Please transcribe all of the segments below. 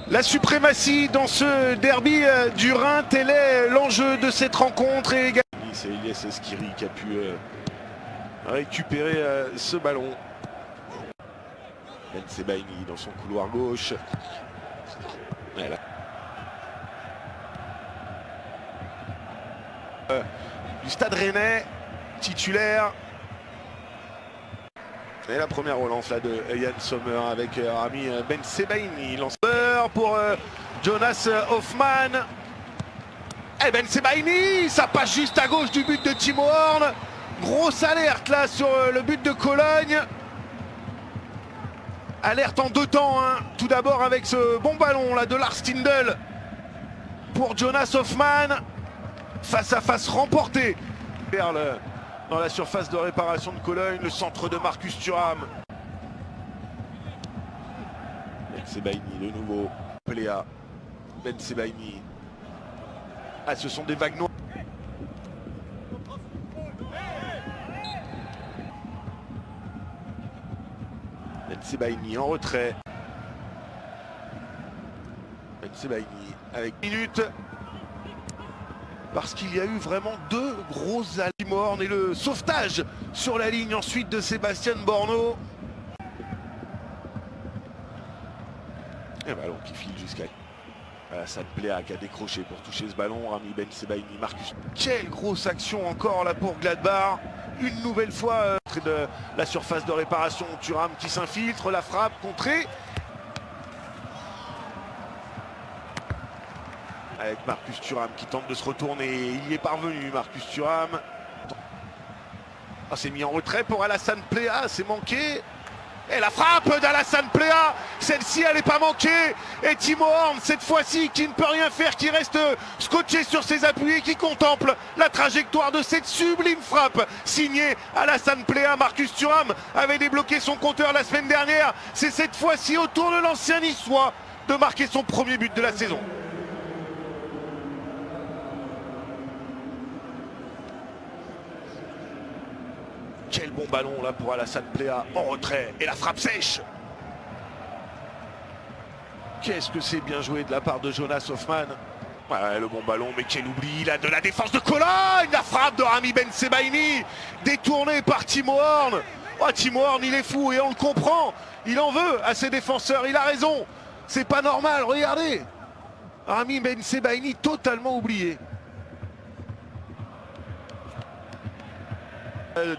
La suprématie dans ce derby du Rhin, tel est l'enjeu de cette rencontre. Et c'est Elias Skiri qui a pu récupérer ce ballon. Ben Sebaini dans son couloir gauche. Voilà. Du Stade Rennais, titulaire. Et la première relance là de Yann Sommer avec Rami Ben Sebaini. Lanceur pour Jonas Hoffmann. Et Ben Sebaini, ça passe juste à gauche du but de Timo Horn. Grosse alerte là sur le but de Cologne. Alerte en deux temps, hein. Tout d'abord avec ce bon ballon là de Lars Stindl pour Jonas Hoffmann. Face à face remporté. Perle dans la surface de réparation de Cologne, le centre de Marcus Thuram. Ben Sebaini de nouveau. Pléa. Ben Sebaini. Ah, ce sont des vagues noires. Ben Sebaini en retrait. Ben Sebaini avec minutes. Parce qu'il y a eu vraiment deux grosses alimornes et le sauvetage sur la ligne ensuite de Sébastien Borno. Un ballon qui file jusqu'à Alassane Pléa qui a décroché pour toucher ce ballon. Rami Ben Sebaini, Marcus. Quelle grosse action encore là pour Gladbach. Une nouvelle fois près de la surface de réparation. Thuram qui s'infiltre, la frappe contrée. Avec Marcus Thuram qui tente de se retourner. Il y est parvenu, Marcus Thuram. Ah, c'est mis en retrait pour Alassane Pléa, c'est manqué. Et la frappe d'Alassane Pléa, celle-ci elle n'est pas manquée. Et Timo Horn, cette fois-ci, qui ne peut rien faire, qui reste scotché sur ses appuis et qui contemple la trajectoire de cette sublime frappe signée Alassane Pléa. Marcus Thuram avait débloqué son compteur la semaine dernière. C'est cette fois-ci au tour de l'ancien niçois de marquer son premier but de la saison. Quel bon ballon là pour Alassane Pléa en retrait et la frappe sèche. Qu'est-ce que c'est bien joué de la part de Jonas Hoffmann. Ouais, le bon ballon, mais quel oubli là de la défense de Cologne. La frappe de Rami Ben Sebaini détournée par Timo Horn. Oh, Timo Horn, il est fou et on le comprend. Il en veut à ses défenseurs, il a raison. C'est pas normal, regardez. Rami Ben Sebaini totalement oublié.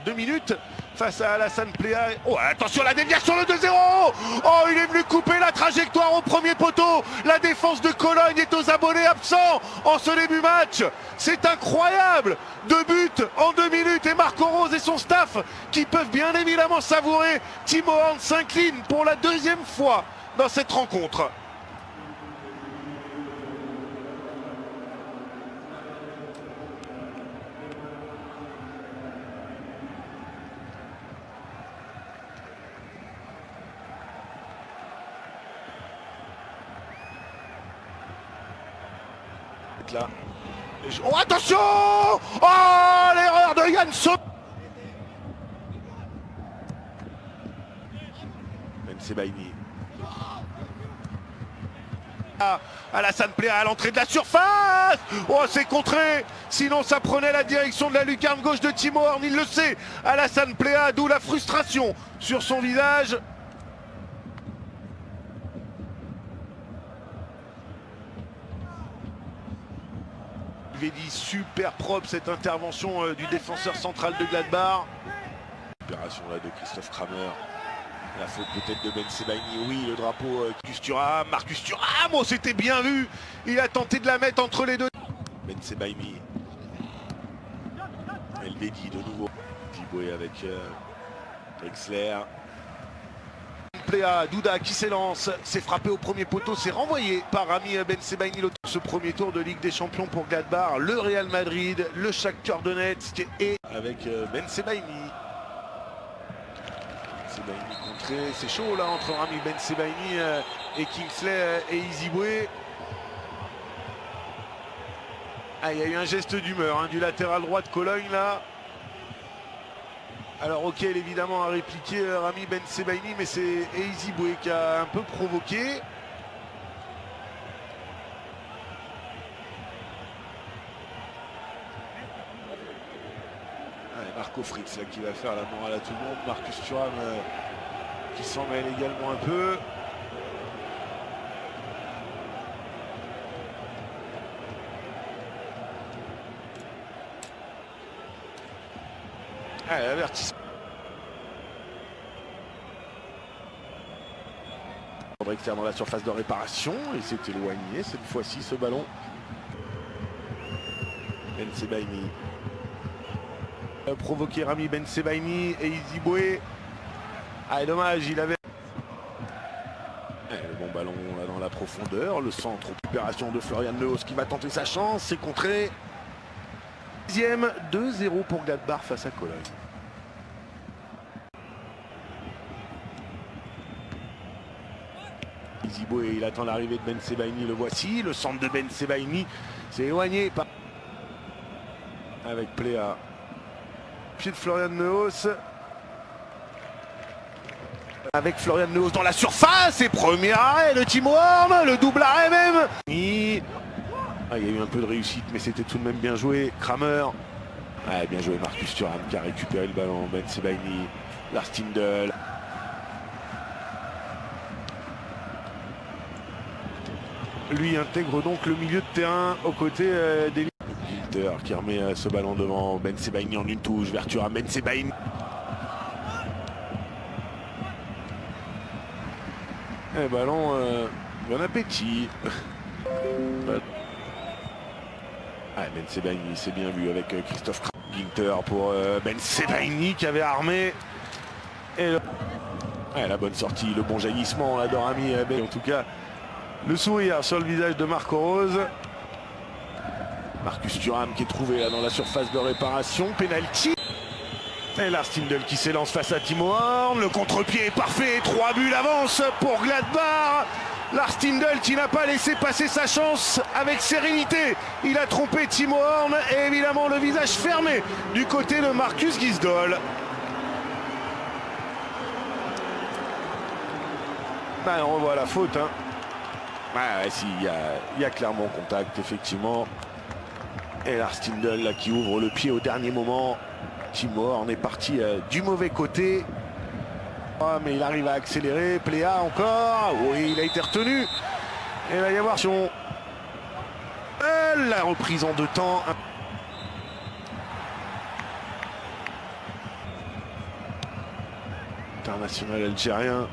2 minutes face à Alassane Pléa. Oh, attention, la déviation, le 2-0. Oh, il est venu couper la trajectoire au premier poteau. La défense de Cologne est aux abonnés absents en ce début match. C'est incroyable. 2 buts en 2 minutes et Marco Rose et son staff qui peuvent bien évidemment savourer. Timo Horn s'incline pour la deuxième fois dans cette rencontre. Là. Oh, attention! Oh, l'erreur de Yann Sommer. Ben Sebaini. Alassane Pléa à l'entrée de la surface. Oh, c'est contré. Sinon, ça prenait la direction de la lucarne gauche de Timo Horn. Il le sait. Alassane Pléa, d'où la frustration sur son visage. Dit super propre cette intervention du défenseur central de Gladbach. Opération là de Christophe Kramer. La faute peut-être de Ben Sebaini. Oui, le drapeau Marcus Thuram. Marcus Thuram, oh, c'était bien vu. Il a tenté de la mettre entre les deux. Ben Sebaini. Elle dédie de nouveau. Diboué avec Drexler. Pléa, Douda qui s'élance, c'est frappé au premier poteau, c'est renvoyé par Rami Ben Sebaini. Ce premier tour de Ligue des Champions pour Gladbach, le Real Madrid, le Shakhtar Donetsk et avec Ben Sebaini. Sebaini contré, c'est chaud là entre Rami Ben Sebaini et Kingsley et Iziboué. Ah, il y a eu un geste d'humeur hein, du latéral droit de Cologne là. Alors ok, évidemment a répliqué Rami Ben Sebaini, mais c'est Iziboué qui a un peu provoqué. Marco Fritz là, qui va faire la morale à tout le monde. Marcus Thuram qui s'en mêle également un peu. Allez, avertissement. Externe dans la surface de réparation et s'est éloigné cette fois-ci ce ballon. Ben Sebaini a provoqué Rami Ben Sebaini et Iziboué. Ah, dommage, il avait le bon ballon là dans la profondeur. Le centre, opération de Florian Neuhaus qui va tenter sa chance. C'est contré. 2-0 pour Gladbach face à Cologne. Iziboué, il attend l'arrivée de Ben Sebaini, le voici. Le centre de Ben Sebaini s'est éloigné avec Pléa. Pied de Florian Neuhaus. Avec Florian Neuhaus dans la surface et premier arrêt de Timo Horn, le double arrêt même. Il y a eu un peu de réussite mais c'était tout de même bien joué. Kramer. Bien joué Marcus Thuram qui a récupéré le ballon. Ben Sebaini, Lars Stindl. Lui intègre donc le milieu de terrain aux côtés des Gilter qui remet ce ballon devant Ben Sebaini en une touche vers Thuram. Ben Sebaini. Ballon, bon appétit. Ben Sebaini, c'est bien vu avec Christophe Gilter pour Ben Sebaini qui avait armé. Et la bonne sortie, le bon jaillissement là d'Orami. En tout cas, le sourire sur le visage de Marco Rose. Marcus Thuram qui est trouvé là dans la surface de réparation. Penalty. Et Lars Stindl qui s'élance face à Timo Horn. Le contre-pied est parfait. 3 buts d'avance pour Gladbach. Lars Stindl qui n'a pas laissé passer sa chance avec sérénité. Il a trompé Timo Horn et évidemment le visage fermé du côté de Marcus Gisdol. On revoit la faute. Si, il y a clairement contact, effectivement. Et Lars Stindl là, qui ouvre le pied au dernier moment. Timo Horn est parti du mauvais côté. Mais il arrive à accélérer. Pléa encore. Oui, il a été retenu. Et il va y avoir la reprise en 2 temps. International algérien.